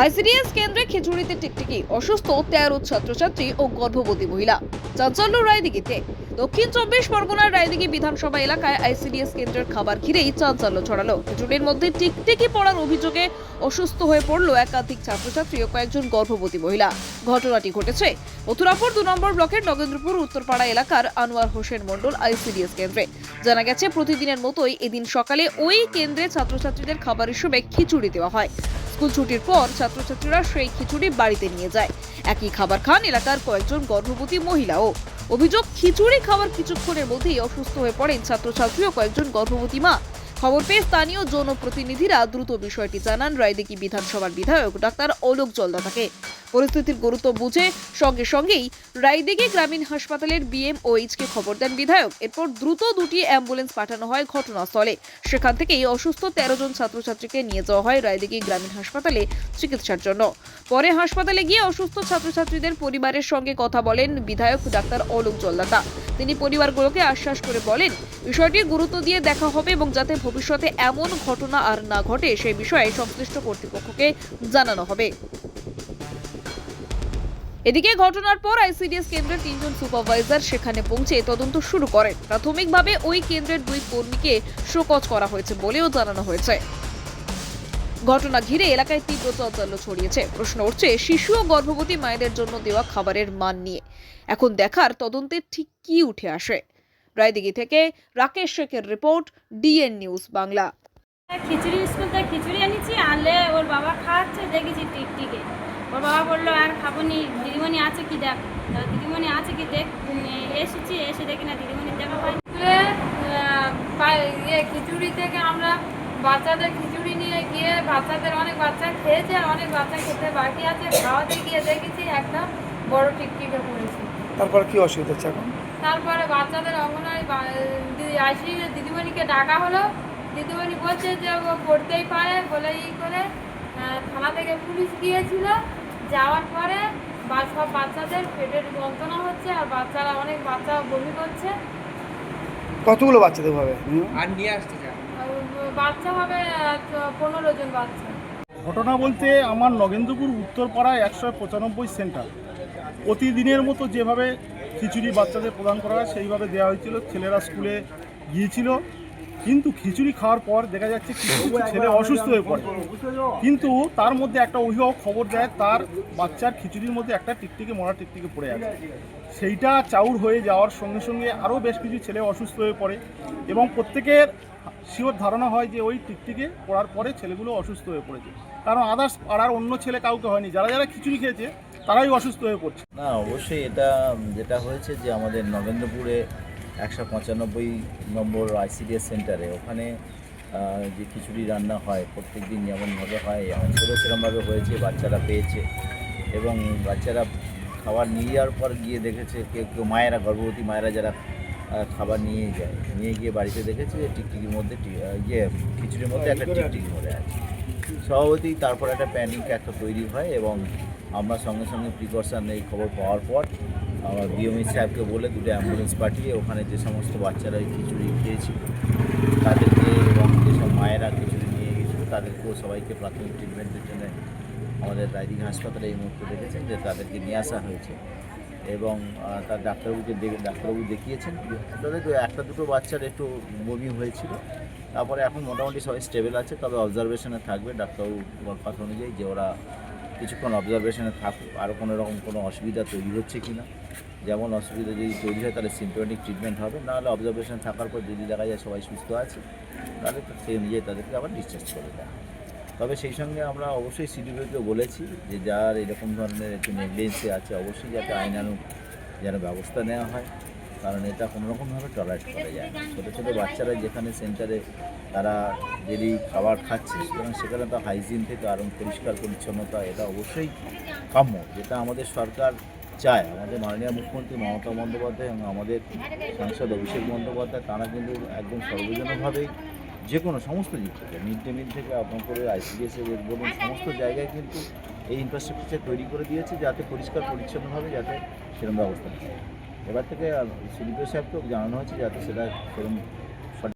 ICDS কেন্দ্রে খিচুড়িতে টিকটিকি, অসুস্থ 13 ছাত্রছাত্রী ও গর্ভবতী মহিলা। চাঞ্চল্য রায়দিঘিতে। দক্ষিণ 24 পরগনার রায়দিঘি বিধানসভা এলাকায় আইসিডিএস কেন্দ্রের খাবার ঘিরেই চাঞ্চল্য ছড়ালো। খিচুড়ির মধ্যে টিকটিকি পড়ার অভিযোগে অসুস্থ হয়ে পড়ল একাধিক ছাত্রছাত্রী ও কয়েকজন গর্ভবতী মহিলা। ঘটনাটি ঘটেছে মথুরাপুর 2 নম্বর ব্লকের নগেন্দ্রপুর উত্তরপাড়া এলাকার আনোয়ার হোসেন মণ্ডল আইসিডিএস কেন্দ্রে। জানা গেছে, প্রতিদিনের মতোই এদিন সকালে ওই কেন্দ্রে ছাত্রছাত্রীদের খাবার হিসেবে খিচুড়ি দেওয়া হয়। স্কুল ছুটির পর ছাত্রছাত্রীরা সেই খিচুড়ি বাড়িতে নিয়ে যায়। একই খাবার খান এলাকার কয়েকজন গর্ভবতী মহিলাও। অভিযোগ, খিচুড়ি খাবার কিছুক্ষণের মধ্যেই অসুস্থ হয়ে পড়েন ছাত্রছাত্রী ও কয়েকজন গর্ভবতী মা। খবর পেয়ে স্থানীয় জনপ্রতিনিধিরা দ্রুত বিষয়টি জানান রায়দিঘি বিধানসভার বিধায়ক ডাক্তার অলোক জলদাতাকে। পরিস্থিতির গুরুত্ব বুঝে সঙ্গে সঙ্গেই রায়দিঘি গ্রামীণ হাসপাতালের বিএমওএইচকে খবর দেন বিধায়ক। এরপর দ্রুত দুটি অ্যাম্বুলেন্স পাঠানো হয় ঘটনাস্থলে। সেখান থেকেই অসুস্থ 13 জন ছাত্রছাত্রীকে নিয়ে যাওয়া হয় রায়দিঘি গ্রামীণ হাসপাতালে চিকিৎসার জন্য। পরে হাসপাতালে গিয়ে অসুস্থ ছাত্রছাত্রীদের পরিবারের সঙ্গে কথা বলেন বিধায়ক ডাক্তার অলোক জলদাতা। তিনি পরিবারগুলোকে আশ্বাস করে বলেন, বিষয়টির গুরুত্ব দিয়ে দেখা হবে এবং যাতে ভবিষ্যতে এমন ঘটনা আর না ঘটে সেই বিষয়ে সংশ্লিষ্ট কর্তৃপক্ষকে জানানো হবে। এদিকে ঘটনার পর আইসিডিএস কেন্দ্রের 3 জন সুপারভাইজার সেখানে পৌঁছে তদন্ত শুরু করেন। প্রাথমিকভাবে ওই কেন্দ্রের 2 কর্মীকে শোকজ করা হয়েছে বলেও জানানো হয়েছে। ঘটনা ঘিরে এলাকায় তীব্র চাঞ্চল্য ছড়িয়েছে। প্রশ্ন উঠছে শিশু ও গর্ভবতী মায়েদের জন্য দেওয়া খাবারের মান নিয়ে। এখন দেখার তদন্তে ঠিক কি উঠে আসে। রায়দিঘি থেকে রাকেশ শেখের রিপোর্ট, ডিএন নিউজ বাংলা। খিচুড়ি স্কুল থেকে খিচুড়ি এনেছি, আনলে ওর বাবা খাওয়াচ্ছে, দেখেছি টিকটিকে। ওর বাবা বললো আর খাবো নি, দিদিমণি আছে কি দেখ। দিদিমণি আছে কি দেখ, এসেছি, এসে দেখি না দিদিমণি দেখা পাই। খিচুড়ি থেকে আমরা বাচ্চাদের খিচুড়ি নিয়ে গিয়ে বাচ্চাদের অনেক বাচ্চা খেয়েছে, আর অনেক বাচ্চা খেতে বাকি আছে। খাওয়াতে গিয়ে দেখেছি একটা বড় টিকটিকে পড়েছে। তারপর কি অসুবিধা হচ্ছে এখন? তারপরে বাচ্চাদের অঙ্গনারী আসি দিদিমণিকে ডাকা হলো। দিদিমণি বলছে যে ও পড়তেই পারে বলে করে থানা থেকে পুলিশ গিয়েছিল। যাওয়ার পরে সব বাচ্চাদের পেটের যন্ত্রণা হচ্ছে, আর বাচ্চারা অনেক বাচ্চা বমি করছে। কতগুলো বাচ্চাদের হবে? আর নিয়ে আসতে চান? বাচ্চা হবে 15 জন বাচ্চা। ঘটনা বলতে আমার নগেন্দ্রপুর উত্তরপাড়ায় 195 সেন্টার প্রতিদিনের মতো যেভাবে খিচুড়ি বাচ্চাদের প্রদান করা হয় সেইভাবে দেওয়া হয়েছিল। ছেলেরা স্কুলে গিয়েছিল, কিন্তু খিচুড়ি খাওয়ার পর দেখা যাচ্ছে কিছু ছেলে অসুস্থ হয়ে পড়ে। কিন্তু তার মধ্যে একটা অভিভাবক খবর দেয় তার বাচ্চার খিচুড়ির মধ্যে একটা টিকটিকি, মরা টিকটিকি পড়ে আছে। সেইটা চাউর হয়ে যাওয়ার সঙ্গে সঙ্গে আরও বেশ কিছু ছেলে অসুস্থ হয়ে পড়ে এবং প্রত্যেকের শিওর ধারণা হয় যে ওই টিকটিকে পড়ার পরে ছেলেগুলো অসুস্থ হয়ে পড়েছে। কারণ আদার্স পাড়ার অন্য ছেলে কাউকে হয়নি, যারা যারা খিচুড়ি খেয়েছে তারাই অসুস্থ হয়ে পড়ছে। না, অবশ্যই এটা যেটা হয়েছে যে আমাদের নগেন্দ্রপুরে 195 নম্বর আইসিডিএস সেন্টারে ওখানে যে খিচুড়ি রান্না হয় প্রত্যেক দিন যেমনভাবে হয় আমাদেরও সেরকমভাবে হয়েছে। বাচ্চারা পেয়েছে এবং বাচ্চারা খাবার নিয়ে যাওয়ার পর গিয়ে দেখেছে কেউ কেউ মায়েরা, গর্ভবতী মায়েরা যারা খাবার নিয়ে গিয়ে বাড়িতে দেখেছে যে টিকটিকির মধ্যে খিচুড়ির মধ্যে একটা টিকটিকি মরে আছে। স্বভাবতই তারপর একটা প্যানিক একটা তৈরি হয় এবং আমরা সঙ্গে সঙ্গে প্রিকশন এই খবর পাওয়ার পর আমার বিএমই সাহেবকে বলে 2টো অ্যাম্বুলেন্স পাঠিয়ে ওখানে যে সমস্ত বাচ্চারা এই খিচুড়ি খেয়েছিল তাদেরকে এবং যেসব মায়েরা খিচুড়ি নিয়ে গিয়েছিল তাদেরকেও সবাইকে প্রাথমিক ট্রিটমেন্টের জন্য আমাদের রায়দিঘি হাসপাতালে এই মুহূর্তে দেখেছেন যে তাদেরকে নিয়ে আসা হয়েছে এবং তার ডাক্তারবাবু দেখিয়েছেন। তাদের 1-2 বাচ্চার একটু বমি হয়েছিল, তারপরে এখন মোটামুটি সবাই স্টেবল আছে। তবে অবজারভেশনে থাকবে ডাক্তারবাবুর কথা অনুযায়ী যে ওরা কিছুক্ষণ অবজারভেশনে থাকুক, আরও কোনো অসুবিধা তৈরি হচ্ছে কি না। যেমন অসুবিধা যদি তৈরি হয় তাহলে সিমটোমেটিক ট্রিটমেন্ট হবে, নাহলে অবজারভেশন থাকার পর যদি দেখা যায় সবাই সুস্থ আছে তাহলে সেই অনুযায়ী তাদেরকে আবার ডিসচার্জ করে দেয়। তবে সেই সঙ্গে আমরা অবশ্যই সিডিপিওকে বলেছি যে যার এরকম ধরনের একটু নেগলিজেন্সি আছে অবশ্যই যাতে আইনানুগ যেন ব্যবস্থা নেওয়া হয়, কারণ এটা কোনোরকমভাবে টলারেট করা যায় না। ছোটো ছোটো বাচ্চারা যেখানে সেন্টারে তারা যদি খাবার খাচ্ছে সুতরাং সেখানে তো হাইজিন থেকে আরও পরিষ্কার পরিচ্ছন্নতা এটা অবশ্যই কাম্য, যেটা আমাদের সরকার চায়। আমাদের মাননীয় মুখ্যমন্ত্রী মমতা বন্দ্যোপাধ্যায় এবং আমাদের সাংসদ অভিষেক বন্দ্যোপাধ্যায় তারা কিন্তু একদম সর্বজনভাবেই যে কোনো সমস্ত দিক থেকে মিড ডে মিল থেকে আপনার করে আইসিডিএসের বলুন সমস্ত জায়গায় কিন্তু এই ইনফ্রাস্ট্রাকচার তৈরি করে দিয়েছে যাতে পরিষ্কার পরিচ্ছন্নভাবে যাতে সেরকম ব্যবস্থা থাকে। এবার থেকে সিডিপিও সাহেবকেও জানানো হয়েছে যাতে সেটা সেরকম